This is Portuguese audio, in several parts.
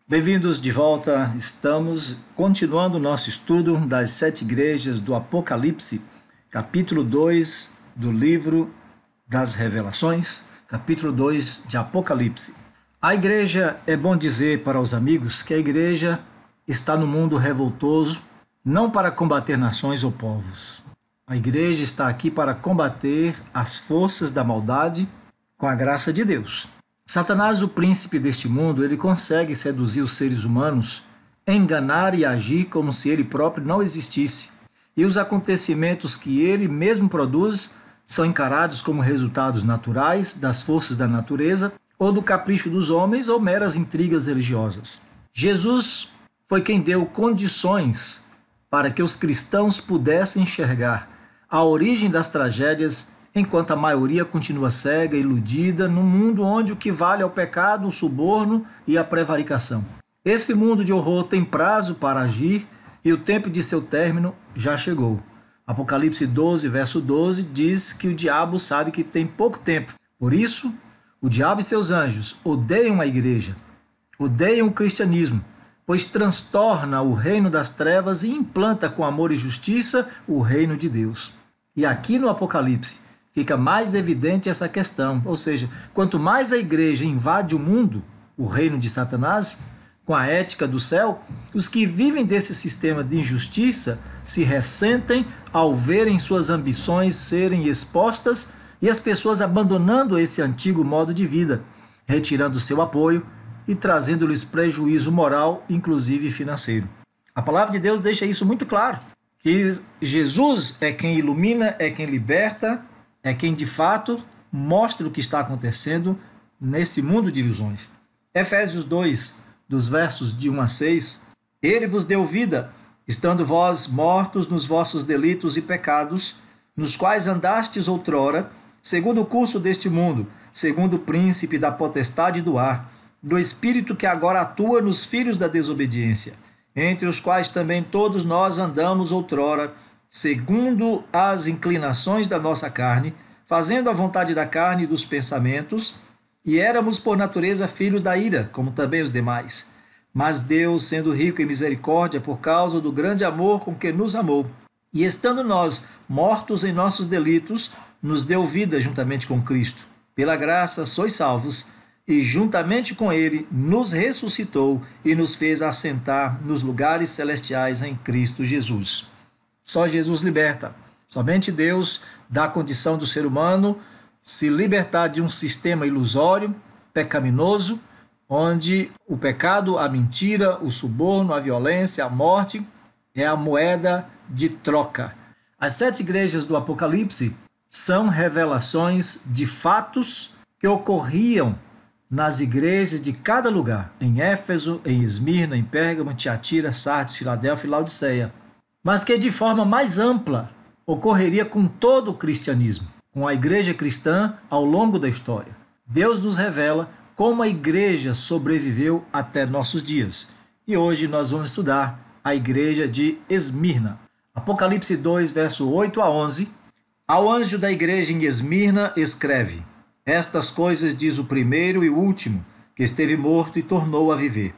Bem-vindos de volta. Estamos continuando o nosso estudo das 7 igrejas do Apocalipse, capítulo 2 do livro das Revelações, capítulo 2 de Apocalipse. A igreja, é bom dizer para os amigos que a igreja está no mundo revoltoso, não para combater nações ou povos. A igreja está aqui para combater as forças da maldade com a graça de Deus. Satanás, o príncipe deste mundo, ele consegue seduzir os seres humanos, enganar e agir como se ele próprio não existisse. E os acontecimentos que ele mesmo produz são encarados como resultados naturais das forças da natureza ou do capricho dos homens ou meras intrigas religiosas. Jesus foi quem deu condições para que os cristãos pudessem enxergar a origem das tragédias, enquanto a maioria continua cega e iludida num mundo onde o que vale é o pecado, o suborno e a prevaricação. Esse mundo de horror tem prazo para agir e o tempo de seu término já chegou. Apocalipse 12, verso 12, diz que o diabo sabe que tem pouco tempo. Por isso, o diabo e seus anjos odeiam a igreja, odeiam o cristianismo, pois transtorna o reino das trevas e implanta com amor e justiça o reino de Deus. E aqui no Apocalipse fica mais evidente essa questão, ou seja, quanto mais a igreja invade o mundo, o reino de Satanás, com a ética do céu, os que vivem desse sistema de injustiça se ressentem ao verem suas ambições serem expostas e as pessoas abandonando esse antigo modo de vida, retirando seu apoio e trazendo-lhes prejuízo moral, inclusive financeiro. A palavra de Deus deixa isso muito claro, que Jesus é quem ilumina, é quem liberta, é quem de fato mostra o que está acontecendo nesse mundo de ilusões. Efésios 2, dos versos de 1 a 6, Ele vos deu vida, estando vós mortos nos vossos delitos e pecados, nos quais andastes outrora, segundo o curso deste mundo, segundo o príncipe da potestade do ar, do espírito que agora atua nos filhos da desobediência, entre os quais também todos nós andamos outrora, segundo as inclinações da nossa carne, fazendo a vontade da carne e dos pensamentos, e éramos por natureza filhos da ira, como também os demais. Mas Deus, sendo rico em misericórdia, por causa do grande amor com que nos amou, e estando nós mortos em nossos delitos, nos deu vida juntamente com Cristo. Pela graça sois salvos, e juntamente com ele nos ressuscitou e nos fez assentar nos lugares celestiais em Cristo Jesus. Só Jesus liberta. Somente Deus dá a condição do ser humano se libertar de um sistema ilusório, pecaminoso, onde o pecado, a mentira, o suborno, a violência, a morte é a moeda de troca. As 7 igrejas do Apocalipse são revelações de fatos que ocorriam nas igrejas de cada lugar, em Éfeso, em Esmirna, em Pérgamo, Tiatira, Sardes, Filadélfia e Laodiceia, mas que de forma mais ampla ocorreria com todo o cristianismo, com a igreja cristã ao longo da história. Deus nos revela como a igreja sobreviveu até nossos dias. E hoje nós vamos estudar a igreja de Esmirna. Apocalipse 2, verso 8 a 11. Ao anjo da igreja em Esmirna escreve: Estas coisas diz o primeiro e o último, que esteve morto e tornou a viver.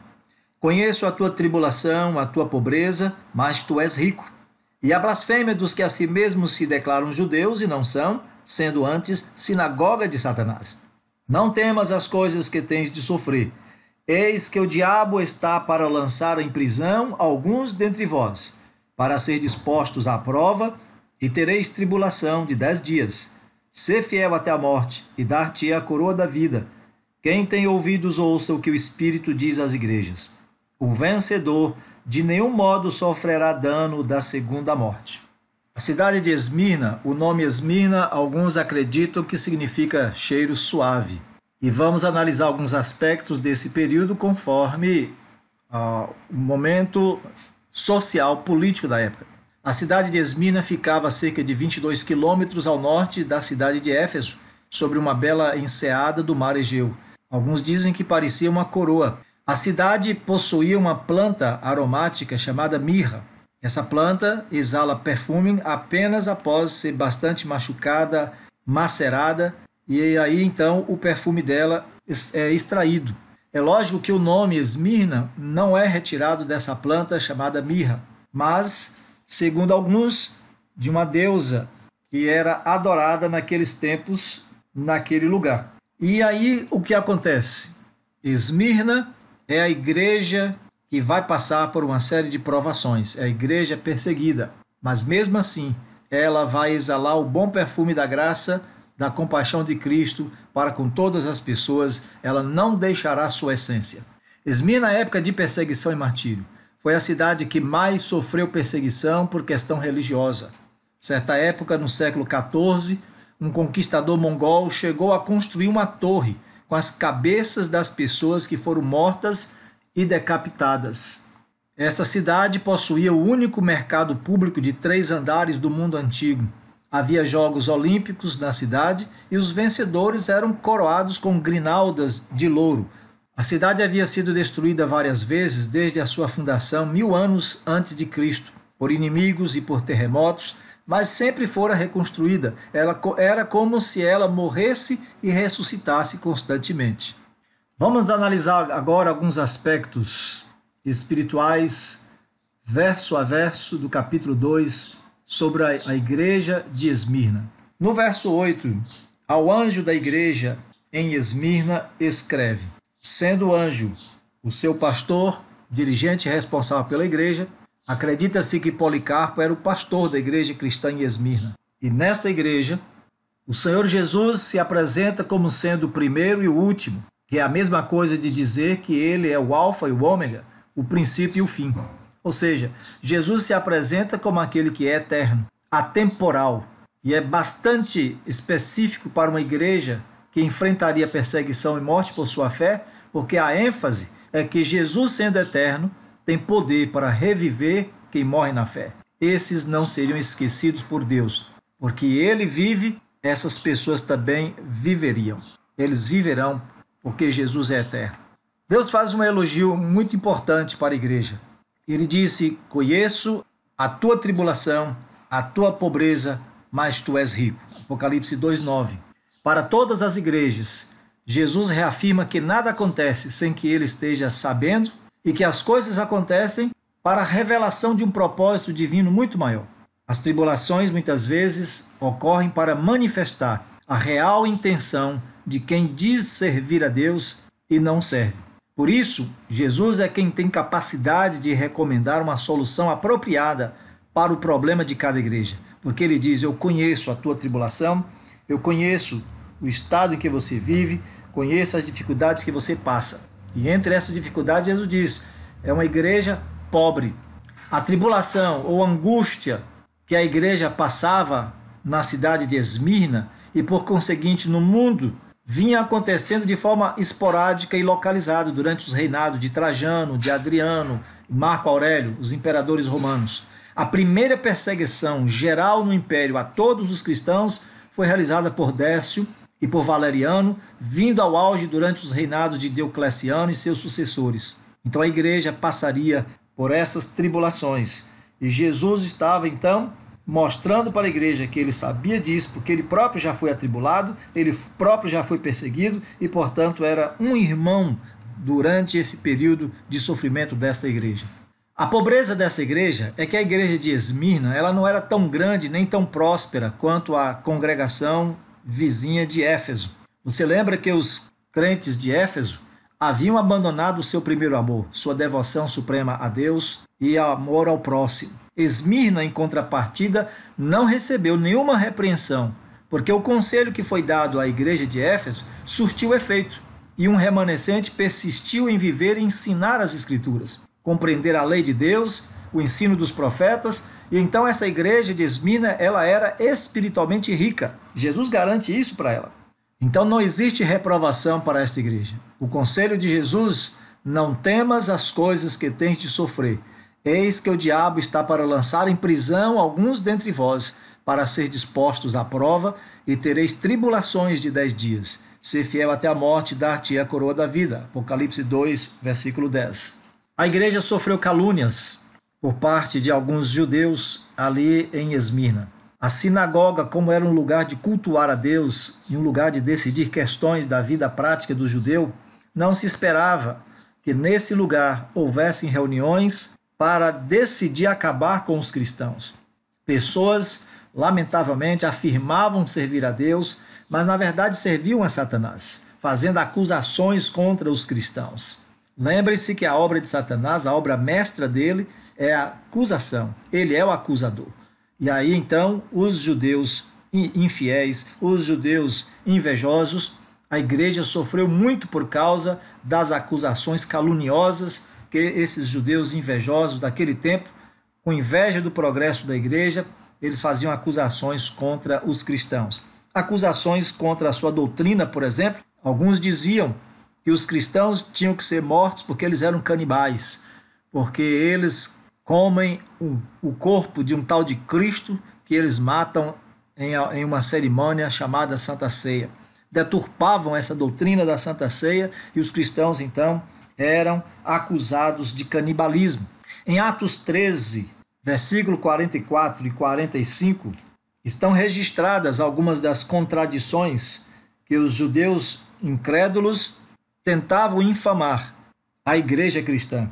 Conheço a tua tribulação, a tua pobreza, mas tu és rico. E a blasfêmia dos que a si mesmos se declaram judeus e não são, sendo antes sinagoga de Satanás. Não temas as coisas que tens de sofrer. Eis que o diabo está para lançar em prisão alguns dentre vós, para ser dispostos à prova, e tereis tribulação de 10 dias. Sê fiel até a morte, e dar-te a coroa da vida. Quem tem ouvidos ouça o que o Espírito diz às igrejas. O vencedor de nenhum modo sofrerá dano da segunda morte. A cidade de Esmirna, o nome Esmirna, alguns acreditam que significa cheiro suave. E vamos analisar alguns aspectos desse período conforme o momento social, político da época. A cidade de Esmirna ficava a cerca de 22 quilômetros ao norte da cidade de Éfeso, sobre uma bela enseada do mar Egeu. Alguns dizem que parecia uma coroa. A cidade possuía uma planta aromática chamada mirra. Essa planta exala perfume apenas após ser bastante machucada, macerada, e aí então o perfume dela é extraído. É lógico que o nome Esmirna não é retirado dessa planta chamada mirra, mas, segundo alguns, de uma deusa que era adorada naqueles tempos, naquele lugar. E aí o que acontece? Esmirna é a igreja que vai passar por uma série de provações, é a igreja perseguida, mas mesmo assim ela vai exalar o bom perfume da graça, da compaixão de Cristo para com todas as pessoas, ela não deixará sua essência. Esmirna, na época de perseguição e martírio, foi a cidade que mais sofreu perseguição por questão religiosa. Certa época, no século XIV, um conquistador mongol chegou a construir uma torre com as cabeças das pessoas que foram mortas e decapitadas. Essa cidade possuía o único mercado público de 3 andares do mundo antigo. Havia jogos olímpicos na cidade e os vencedores eram coroados com grinaldas de louro. A cidade havia sido destruída várias vezes desde a sua fundação 1000 anos antes de Cristo, por inimigos e por terremotos, mas sempre fora reconstruída. Ela era como se ela morresse e ressuscitasse constantemente. Vamos analisar agora alguns aspectos espirituais, verso a verso, do capítulo 2, sobre a igreja de Esmirna. No verso 8, ao anjo da igreja em Esmirna escreve: sendo o anjo o seu pastor, dirigente responsável pela igreja, acredita-se que Policarpo era o pastor da igreja cristã em Esmirna. E nesta igreja, o Senhor Jesus se apresenta como sendo o primeiro e o último, que é a mesma coisa de dizer que ele é o alfa e o ômega, o princípio e o fim. Ou seja, Jesus se apresenta como aquele que é eterno, atemporal, e é bastante específico para uma igreja que enfrentaria perseguição e morte por sua fé, porque a ênfase é que Jesus, sendo eterno, tem poder para reviver quem morre na fé. Esses não seriam esquecidos por Deus, porque ele vive, essas pessoas também viveriam. Eles viverão porque Jesus é eterno. Deus faz um elogio muito importante para a igreja. Ele disse: conheço a tua tribulação, a tua pobreza, mas tu és rico. Apocalipse 2:9. Para todas as igrejas, Jesus reafirma que nada acontece sem que ele esteja sabendo e que as coisas acontecem para a revelação de um propósito divino muito maior. As tribulações muitas vezes ocorrem para manifestar a real intenção de quem diz servir a Deus e não serve. Por isso, Jesus é quem tem capacidade de recomendar uma solução apropriada para o problema de cada igreja, porque ele diz: eu conheço a tua tribulação, eu conheço o estado em que você vive, conheço as dificuldades que você passa. E entre essas dificuldades, Jesus diz: é uma igreja pobre. A tribulação ou angústia que a igreja passava na cidade de Esmirna e, por conseguinte, no mundo, vinha acontecendo de forma esporádica e localizada durante os reinados de Trajano, de Adriano e Marco Aurélio, os imperadores romanos. A primeira perseguição geral no império a todos os cristãos foi realizada por Décio e por Valeriano, vindo ao auge durante os reinados de Diocleciano e seus sucessores. Então a igreja passaria por essas tribulações. E Jesus estava então mostrando para a igreja que ele sabia disso, porque ele próprio já foi atribulado, ele próprio já foi perseguido e, portanto, era um irmão durante esse período de sofrimento desta igreja. A pobreza dessa igreja é que a igreja de Esmirna ela não era tão grande nem tão próspera quanto a congregação vizinha de Éfeso. Você lembra que os crentes de Éfeso haviam abandonado o seu primeiro amor, sua devoção suprema a Deus e amor ao próximo. Esmirna, em contrapartida, não recebeu nenhuma repreensão, porque o conselho que foi dado à igreja de Éfeso surtiu efeito, e um remanescente persistiu em viver e ensinar as Escrituras, compreender a lei de Deus, o ensino dos profetas, e então essa igreja de Esmirna, ela era espiritualmente rica. Jesus garante isso para ela. Então não existe reprovação para esta igreja. O conselho de Jesus: não temas as coisas que tens de sofrer. Eis que o diabo está para lançar em prisão alguns dentre vós, para ser dispostos à prova, e tereis tribulações de 10 dias. Ser fiel até a morte, dar-te a coroa da vida. Apocalipse 2, versículo 10. A igreja sofreu calúnias por parte de alguns judeus ali em Esmirna. A sinagoga, como era um lugar de cultuar a Deus e um lugar de decidir questões da vida prática do judeu, Não se esperava que nesse lugar houvessem reuniões para decidir acabar com os cristãos. Pessoas, lamentavelmente, afirmavam servir a Deus, mas na verdade serviam a Satanás, fazendo acusações contra os cristãos. Lembre-se que a obra de Satanás, a obra mestra dele, é a acusação. Ele é o acusador. E aí então os judeus infiéis, os judeus invejosos, a igreja sofreu muito por causa das acusações caluniosas que esses judeus invejosos daquele tempo, com inveja do progresso da igreja, eles faziam acusações contra os cristãos. Acusações contra a sua doutrina, por exemplo. Alguns diziam que os cristãos tinham que ser mortos porque eles eram canibais, porque eles comem o corpo de um tal de Cristo que eles matam em uma cerimônia chamada Santa Ceia. Deturpavam essa doutrina da Santa Ceia e os cristãos, então, eram acusados de canibalismo. Em Atos 13, versículo 44 e 45, estão registradas algumas das contradições que os judeus incrédulos tentavam infamar a igreja cristã.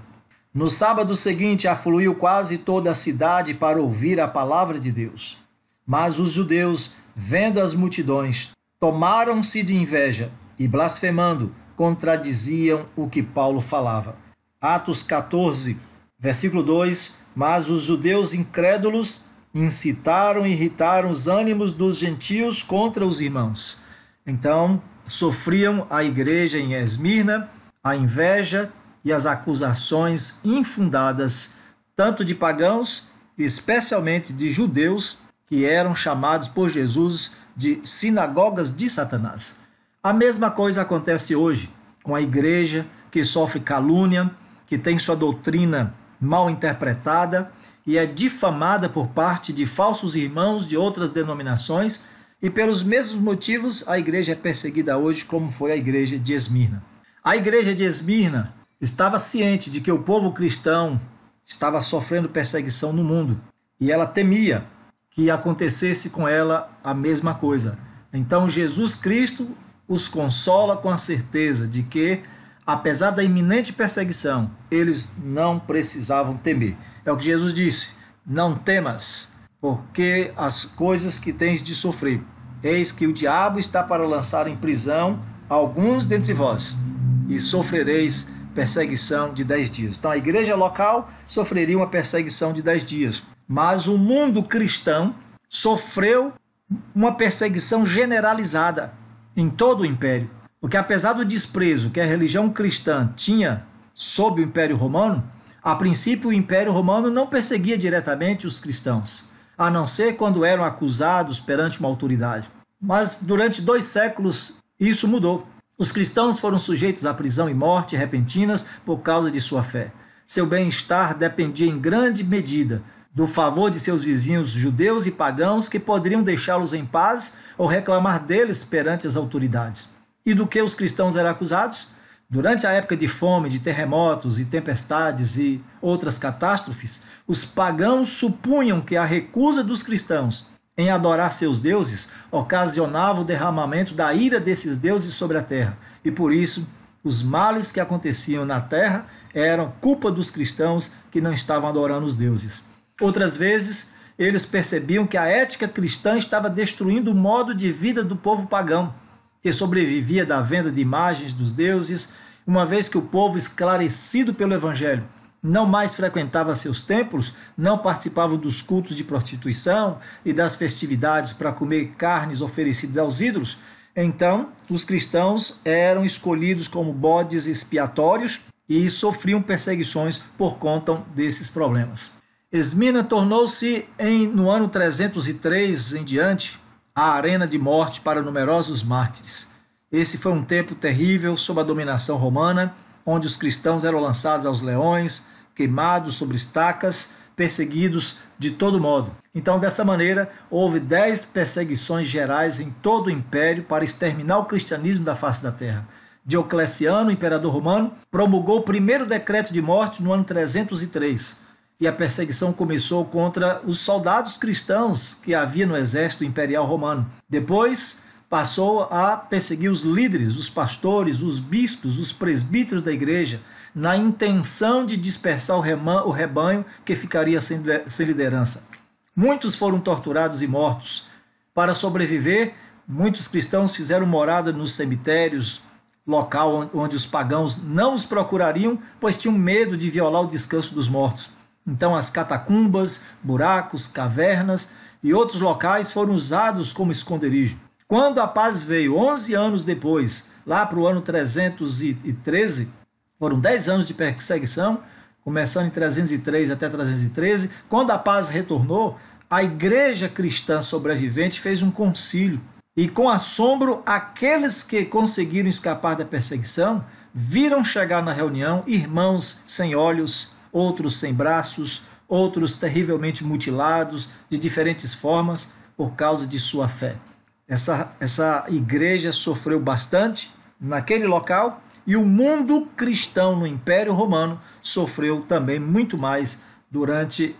No sábado seguinte, afluiu quase toda a cidade para ouvir a palavra de Deus. Mas os judeus, vendo as multidões, tomaram-se de inveja e, blasfemando, contradiziam o que Paulo falava. Atos 14, versículo 2, mas os judeus incrédulos incitaram e irritaram os ânimos dos gentios contra os irmãos. Então, sofriam a igreja em Esmirna a inveja e as acusações infundadas, tanto de pagãos, especialmente de judeus, que eram chamados por Jesus de sinagogas de Satanás. A mesma coisa acontece hoje com a igreja que sofre calúnia, que tem sua doutrina mal interpretada e é difamada por parte de falsos irmãos de outras denominações, e pelos mesmos motivos a igreja é perseguida hoje, como foi a igreja de Esmirna. A igreja de Esmirna estava ciente de que o povo cristão estava sofrendo perseguição no mundo e ela temia que acontecesse com ela a mesma coisa. Então Jesus Cristo os consola com a certeza de que, apesar da iminente perseguição, eles não precisavam temer. É o que Jesus disse: não temas, porque as coisas que tens de sofrer. Eis que o diabo está para lançar em prisão alguns dentre vós, e sofrereis perseguição de 10 dias. Então a igreja local sofreria uma perseguição de 10 dias. Mas o mundo cristão sofreu uma perseguição generalizada em todo o império. Porque apesar do desprezo que a religião cristã tinha sob o Império Romano, a princípio o Império Romano não perseguia diretamente os cristãos, a não ser quando eram acusados perante uma autoridade. Mas durante 2 séculos isso mudou. Os cristãos foram sujeitos à prisão e morte repentinas por causa de sua fé. Seu bem-estar dependia em grande medida do favor de seus vizinhos judeus e pagãos, que poderiam deixá-los em paz ou reclamar deles perante as autoridades. E do que os cristãos eram acusados? Durante a época de fome, de terremotos e tempestades e outras catástrofes, os pagãos supunham que a recusa dos cristãos em adorar seus deuses ocasionava o derramamento da ira desses deuses sobre a terra. E por isso, os males que aconteciam na terra eram culpa dos cristãos que não estavam adorando os deuses. Outras vezes, eles percebiam que a ética cristã estava destruindo o modo de vida do povo pagão, que sobrevivia da venda de imagens dos deuses, uma vez que o povo, esclarecido pelo evangelho, não mais frequentava seus templos, não participava dos cultos de prostituição e das festividades para comer carnes oferecidas aos ídolos. Então, os cristãos eram escolhidos como bodes expiatórios e sofriam perseguições por conta desses problemas. Esmirna tornou-se, no ano 303 em diante, a arena de morte para numerosos mártires. Esse foi um tempo terrível sob a dominação romana, onde os cristãos eram lançados aos leões, queimados sobre estacas, perseguidos de todo modo. Então, dessa maneira, houve 10 perseguições gerais em todo o império para exterminar o cristianismo da face da terra. Diocleciano, imperador romano, promulgou o primeiro decreto de morte no ano 303, e a perseguição começou contra os soldados cristãos que havia no exército imperial romano. Depois, passou a perseguir os líderes, os pastores, os bispos, os presbíteros da igreja, na intenção de dispersar o rebanho que ficaria sem liderança. Muitos foram torturados e mortos. Para sobreviver, muitos cristãos fizeram morada nos cemitérios, local onde os pagãos não os procurariam, pois tinham medo de violar o descanso dos mortos. Então as catacumbas, buracos, cavernas e outros locais foram usados como esconderijo. Quando a paz veio, 11 anos depois, lá para o ano 313, foram 10 anos de perseguição, começando em 303 até 313, quando a paz retornou, a igreja cristã sobrevivente fez um concílio. E com assombro, aqueles que conseguiram escapar da perseguição viram chegar na reunião irmãos sem olhos, outros sem braços, outros terrivelmente mutilados de diferentes formas por causa de sua fé. Essa igreja sofreu bastante naquele local e o mundo cristão no Império Romano sofreu também muito mais durante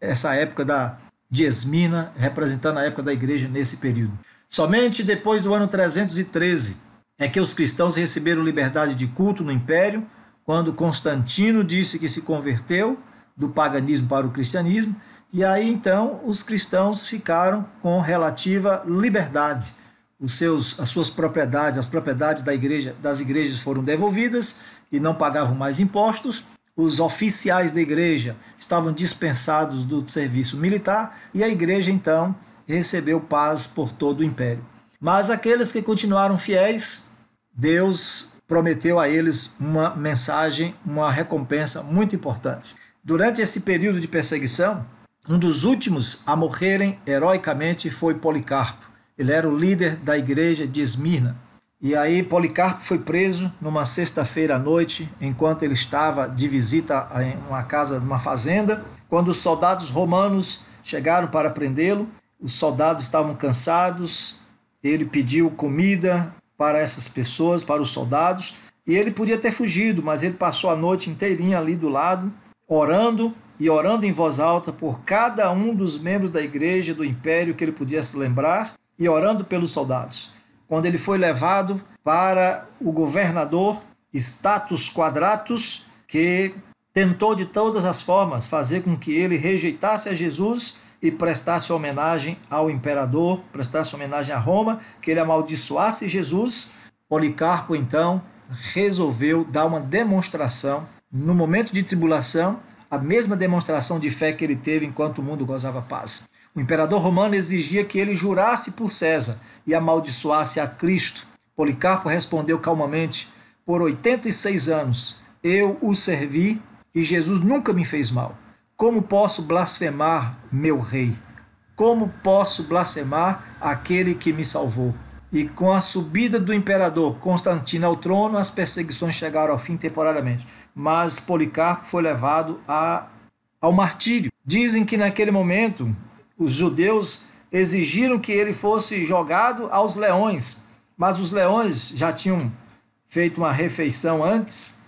essa época de Esmina, representando a época da igreja nesse período. Somente depois do ano 313 é que os cristãos receberam liberdade de culto no Império, quando Constantino disse que se converteu do paganismo para o cristianismo, e aí então os cristãos ficaram com relativa liberdade. As suas propriedades, as propriedades das igrejas foram devolvidas e não pagavam mais impostos. Os oficiais da igreja estavam dispensados do serviço militar e a igreja então recebeu paz por todo o império. Mas aqueles que continuaram fiéis, Deus prometeu a eles uma mensagem, uma recompensa muito importante. Durante esse período de perseguição, um dos últimos a morrerem heroicamente foi Policarpo. Ele era o líder da igreja de Esmirna. E aí Policarpo foi preso numa sexta-feira à noite, enquanto ele estava de visita em uma casa, numa fazenda, quando os soldados romanos chegaram para prendê-lo. Os soldados estavam cansados, ele pediu comida para essas pessoas, para os soldados, e ele podia ter fugido, mas ele passou a noite inteirinha ali do lado, orando em voz alta por cada um dos membros da igreja, do império que ele podia se lembrar, e orando pelos soldados. Quando ele foi levado para o governador Status Quadratus, que tentou de todas as formas fazer com que ele rejeitasse a Jesus e prestasse homenagem ao imperador, prestasse homenagem a Roma, que ele amaldiçoasse Jesus, Policarpo então resolveu dar uma demonstração, no momento de tribulação, a mesma demonstração de fé que ele teve enquanto o mundo gozava paz. O imperador romano exigia que ele jurasse por César e amaldiçoasse a Cristo. Policarpo respondeu calmamente: por 86 anos eu o servi e Jesus nunca me fez mal. Como posso blasfemar meu rei? Como posso blasfemar aquele que me salvou? E com a subida do imperador Constantino ao trono, as perseguições chegaram ao fim temporariamente. Mas Policarpo foi levado ao martírio. Dizem que naquele momento os judeus exigiram que ele fosse jogado aos leões. Mas os leões já tinham feito uma refeição antes,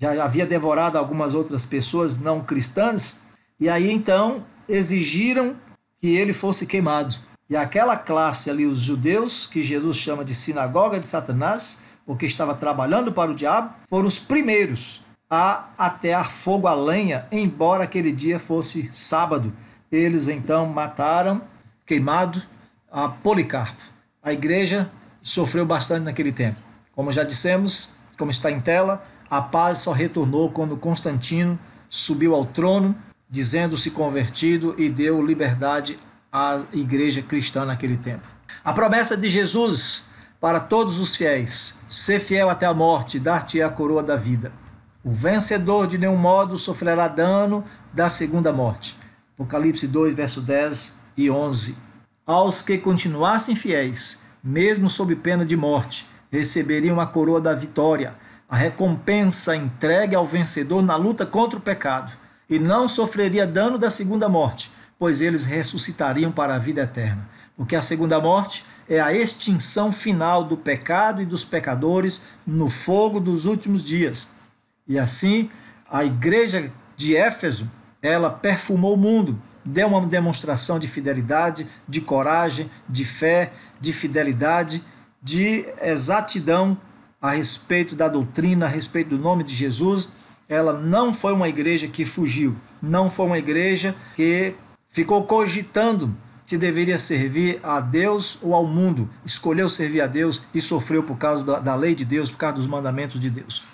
já havia devorado algumas outras pessoas não cristãs, e aí então exigiram que ele fosse queimado. E aquela classe ali, os judeus, que Jesus chama de sinagoga de Satanás, porque estava trabalhando para o diabo, foram os primeiros a atear fogo à lenha, embora aquele dia fosse sábado. Eles então mataram, queimado, a Policarpo. A igreja sofreu bastante naquele tempo. Como já dissemos, como está em tela, a paz só retornou quando Constantino subiu ao trono, dizendo-se convertido, e deu liberdade à igreja cristã naquele tempo. A promessa de Jesus para todos os fiéis: ser fiel até a morte, dar-te a coroa da vida. O vencedor de nenhum modo sofrerá dano da segunda morte. Apocalipse 2, verso 10 e 11. Aos que continuassem fiéis, mesmo sob pena de morte, receberiam a coroa da vitória, a recompensa entregue ao vencedor na luta contra o pecado, e não sofreria dano da segunda morte, pois eles ressuscitariam para a vida eterna. Porque a segunda morte é a extinção final do pecado e dos pecadores no fogo dos últimos dias. E assim, a igreja de Éfeso, ela perfumou o mundo, dê uma demonstração de fidelidade, de coragem, de fé, de fidelidade, de exatidão a respeito da doutrina, a respeito do nome de Jesus. Ela não foi uma igreja que fugiu, não foi uma igreja que ficou cogitando se deveria servir a Deus ou ao mundo. Escolheu servir a Deus e sofreu por causa da lei de Deus, por causa dos mandamentos de Deus.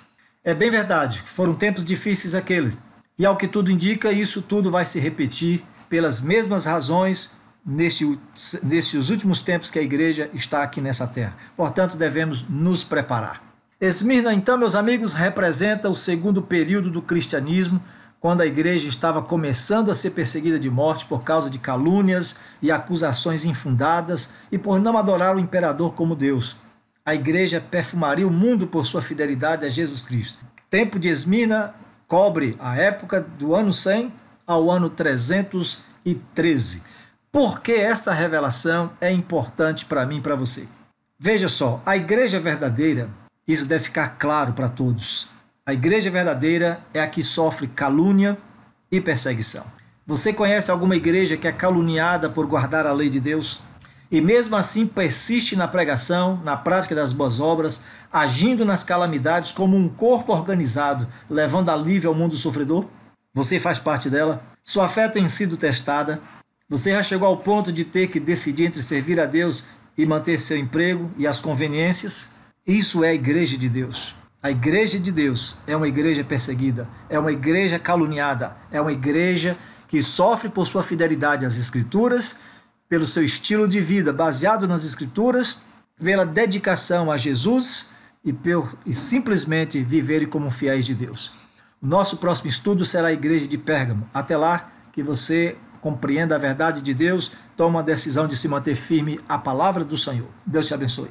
É bem verdade, foram tempos difíceis aqueles. E ao que tudo indica, isso tudo vai se repetir pelas mesmas razões nestes últimos tempos que a igreja está aqui nessa terra. Portanto, devemos nos preparar. Esmirna, então, meus amigos, representa o segundo período do cristianismo, quando a igreja estava começando a ser perseguida de morte por causa de calúnias e acusações infundadas e por não adorar o imperador como Deus. A igreja perfumaria o mundo por sua fidelidade a Jesus Cristo. O tempo de Esmirna cobre a época do ano 100 ao ano 313. Por que esta revelação é importante para mim e para você? Veja só, a igreja verdadeira, isso deve ficar claro para todos. A igreja verdadeira é a que sofre calúnia e perseguição. Você conhece alguma igreja que é caluniada por guardar a lei de Deus? E mesmo assim persiste na pregação, na prática das boas obras, agindo nas calamidades como um corpo organizado, levando alívio ao mundo sofredor? Você faz parte dela? Sua fé tem sido testada? Você já chegou ao ponto de ter que decidir entre servir a Deus e manter seu emprego e as conveniências? Isso é a igreja de Deus. A igreja de Deus é uma igreja perseguida, é uma igreja caluniada, é uma igreja que sofre por sua fidelidade às Escrituras, pelo seu estilo de vida baseado nas Escrituras, pela dedicação a Jesus e simplesmente viverem como fiéis de Deus. O nosso próximo estudo será a igreja de Pérgamo. Até lá, que você compreenda a verdade de Deus, toma a decisão de se manter firme à palavra do Senhor. Deus te abençoe.